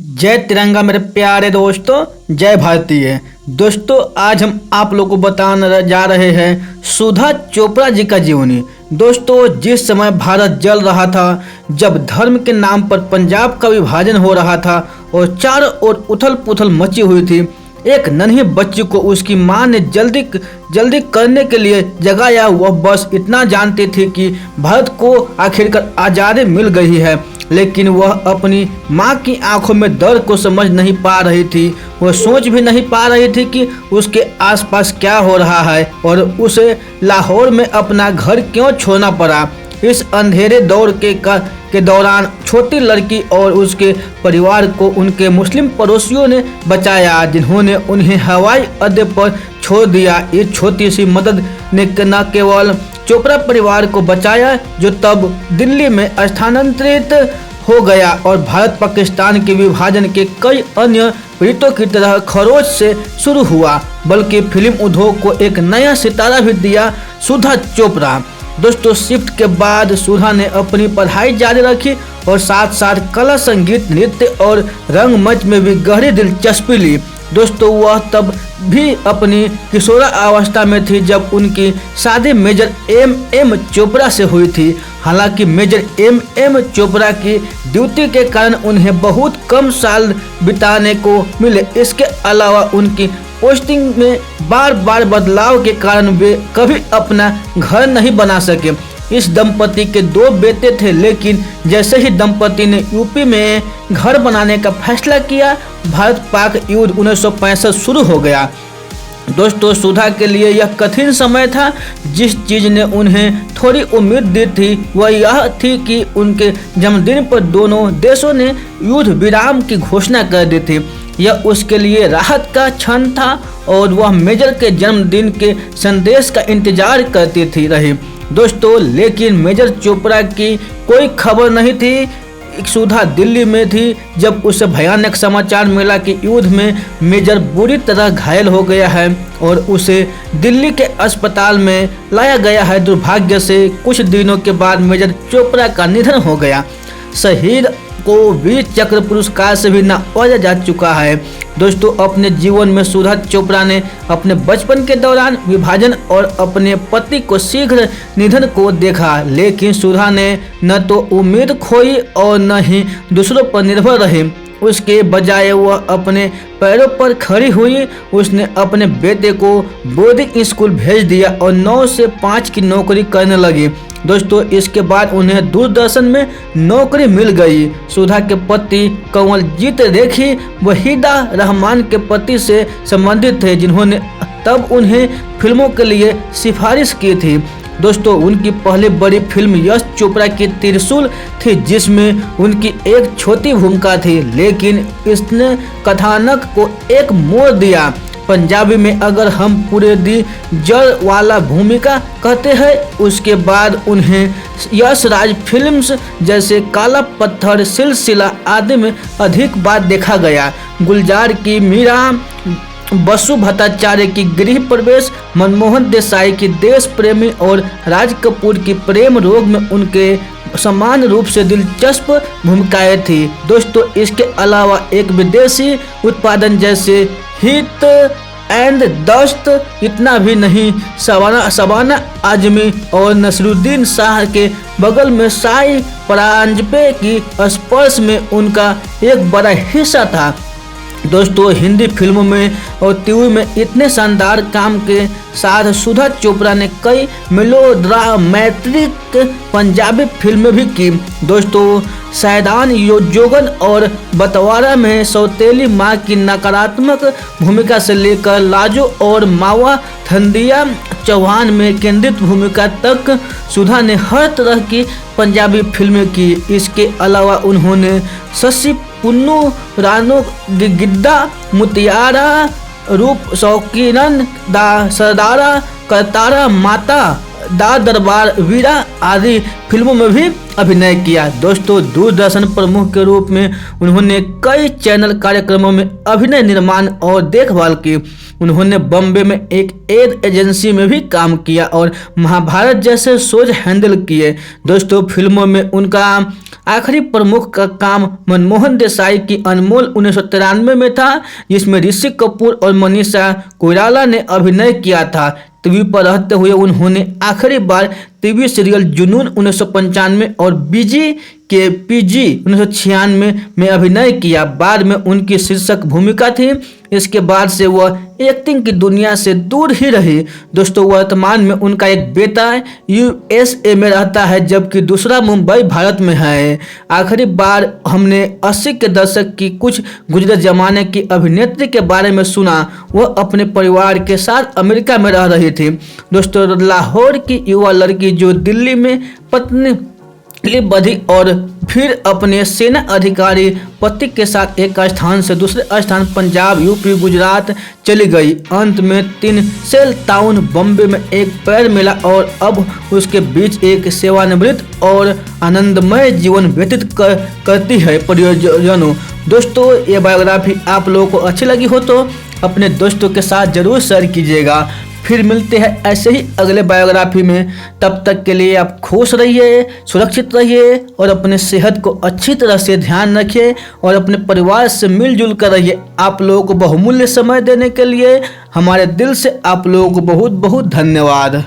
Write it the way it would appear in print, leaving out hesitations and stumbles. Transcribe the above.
जय तिरंगा मेरे प्यारे दोस्तों, जय भारतीय दोस्तों। आज हम आप लोगों को बताने जा रहे हैं सुधा चोपड़ा जी का जीवनी। दोस्तों, जिस समय भारत जल रहा था, जब धर्म के नाम पर पंजाब का विभाजन हो रहा था और चारों ओर उथल पुथल मची हुई थी, एक नन्ही बच्ची को उसकी मां ने जल्दी करने के लिए जगाया। वह बस इतना जानती थी कि भारत को आखिरकार आज़ादी मिल गई है, लेकिन वह अपनी मां की आंखों में दर्द को समझ नहीं पा रही थी। वह सोच भी नहीं पा रही थी कि उसके आसपास क्या हो रहा है और उसे लाहौर में अपना घर क्यों छोड़ना पड़ा। इस अंधेरे दौर के दौरान छोटी लड़की और उसके परिवार को उनके मुस्लिम पड़ोसियों ने बचाया, जिन्होंने उन्हें हवाई अड्डे पर छोड़ दिया। इस छोटी सी मदद ने न केवल चोपड़ा परिवार को बचाया, जो तब दिल्ली में स्थानांतरित हो गया और भारत पाकिस्तान के विभाजन के कई अन्य पीड़ितों की तरह खरोच से शुरू हुआ, बल्कि फिल्म उद्योग को एक नया सितारा भी दिया, सुधा चोपड़ा। दोस्तों, शिफ्ट के बाद सुधा ने अपनी पढ़ाई जारी रखी और साथ साथ कला, संगीत, नृत्य और रंगमंच में भी गहरी दिलचस्पी ली। दोस्तों, वह तब भी अपनी किशोरावस्था में थी जब उनकी शादी मेजर एम चोपड़ा से हुई थी। हालांकि मेजर एम चोपड़ा की ड्यूटी के कारण उन्हें बहुत कम साल बिताने को मिले। इसके अलावा उनकी पोस्टिंग में बार बार बदलाव के कारण वे कभी अपना घर नहीं बना सके। इस दंपति के 2 बेटे थे, लेकिन जैसे ही दंपति ने यूपी में घर बनाने का फैसला किया, भारत पाक युद्ध 1965 शुरू हो गया। दोस्तों, सुधा के लिए यह कठिन समय था। जिस चीज़ ने उन्हें थोड़ी उम्मीद दी थी वह यह थी कि उनके जन्मदिन पर दोनों देशों ने युद्ध विराम की घोषणा कर दी थी। यह उसके लिए राहत का क्षण था और वह मेजर के जन्मदिन के संदेश का इंतजार करती रही। दोस्तों, लेकिन मेजर चोपड़ा की कोई खबर नहीं थी। सुधा दिल्ली में थी जब उसे भयानक समाचार मिला कि युद्ध में मेजर बुरी तरह घायल हो गया है और उसे दिल्ली के अस्पताल में लाया गया है। दुर्भाग्य से कुछ दिनों के बाद मेजर चोपड़ा का निधन हो गया। शहीद को वीर चक्र पुरस्कार से भी नवाजा जा चुका है। दोस्तों, अपने जीवन में सुधा चोपड़ा ने अपने बचपन के दौरान विभाजन और अपने पति को शीघ्र निधन को देखा, लेकिन सुधा ने न तो उम्मीद खोई और न ही दूसरों पर निर्भर रही। उसके बजाय वह अपने पैरों पर खड़ी हुई। उसने अपने बेटे को बोर्डिंग स्कूल भेज दिया और 9 से 5 की नौकरी करने लगी। दोस्तों, इसके बाद उन्हें दूरदर्शन में नौकरी मिल गई। सुधा के पति कंवलजीत रेखी वहीदा रहमान के पति से संबंधित थे, जिन्होंने तब उन्हें फिल्मों के लिए सिफारिश की थी। दोस्तों, उनकी पहली बड़ी फिल्म यश चोपड़ा की त्रिशूल थी, जिसमें उनकी एक छोटी भूमिका थी, लेकिन इसने कथानक को एक मोड़ दिया। पंजाबी में अगर हम पूरे दी जड़ वाला भूमिका कहते हैं। उसके बाद उन्हें यश राज फिल्म्स जैसे काला पत्थर, सिलसिला आदि में अधिक बार देखा गया। गुलजार की मीरा, बसु भट्टाचार्य की गृह प्रवेश, मनमोहन देसाई की देश प्रेमी और राज कपूर की प्रेम रोग में उनके समान रूप से दिलचस्प भूमिकाएं थी। दोस्तों, इसके अलावा एक विदेशी उत्पादन जैसे हिट एंड दस्त, इतना भी नहीं, शबाना आजमी और नसरुद्दीन शाह के बगल में साई परांजपे की स्पर्श में उनका एक बड़ा हिस्सा था। दोस्तों, हिंदी फिल्मों में और टीवी में इतने शानदार काम के साथ सुधा चोपड़ा ने कई मेलोड्रामेटिक पंजाबी फिल्में भी की। दोस्तों, सैदान जोगन और बंटवारा में सौतेली माँ की नकारात्मक भूमिका से लेकर लाजो और मावा धंधिया चौहान में केंद्रित भूमिका तक सुधा ने हर तरह की पंजाबी फिल्में की। इसके अलावा उन्होंने शशि पुन्नू, रानो गिद्दा, मुतियारा, रूप शौकीनन दा सरदारा, करतारा माता, दा दरबार, वीरा आदि फिल्मों में भी अभिनय किया। दोस्तों दूरदर्शन प्रमुख के रूप में उन्होंने कई चैनल कार्यक्रमों में अभिनय, निर्माण और देखभाल की। उन्होंने बॉम्बे में एक एड एजेंसी में भी काम किया और महाभारत जैसे शोज हैंडल किए। दोस्तों फिल्मों में उनका आखिरी प्रमुख का काम मनमोहन देसाई की अनमोल 1993 में था, जिसमें ऋषि कपूर और मनीषा कोइराला ने अभिनय किया था। टीवी पर रहते हुए उन्होंने आखिरी बार टीवी सीरियल जुनून 1995 और बीजी के पीजी 1996 में अभिनय किया। बाद में उनकी शीर्षक भूमिका थी। इसके बाद से वह एक्टिंग की दुनिया से दूर ही रही। दोस्तों वर्तमान में उनका एक बेटा यूएसए में रहता है, जबकि दूसरा मुंबई भारत में है। आखिरी बार हमने 80 के दशक की कुछ गुजरे जमाने की अभिनेत्री के बारे में सुना। वह अपने परिवार के साथ अमेरिका में रह रही थी। दोस्तों लाहौर की युवा लड़की जो दिल्ली में पत्नी बधी और फिर अपने सेना अधिकारी पति के साथ एक स्थान से दूसरे स्थान पंजाब, यूपी, गुजरात चली गई। अंत में 3 सेल टाउन बॉम्बे में एक पैर मिला और अब उसके बीच एक सेवानिवृत्त और आनंदमय जीवन व्यतीत करती है। परियोजनों दोस्तों ये बायोग्राफी आप लोगों को अच्छी लगी हो तो अपने दोस्तों के साथ जरूर शेयर कीजिएगा। फिर मिलते हैं ऐसे ही अगले बायोग्राफी में। तब तक के लिए आप खुश रहिए, सुरक्षित रहिए और अपने सेहत को अच्छी तरह से ध्यान रखिए और अपने परिवार से मिलजुल कर रहिए। आप लोगों को बहुमूल्य समय देने के लिए हमारे दिल से आप लोगों को बहुत बहुत धन्यवाद।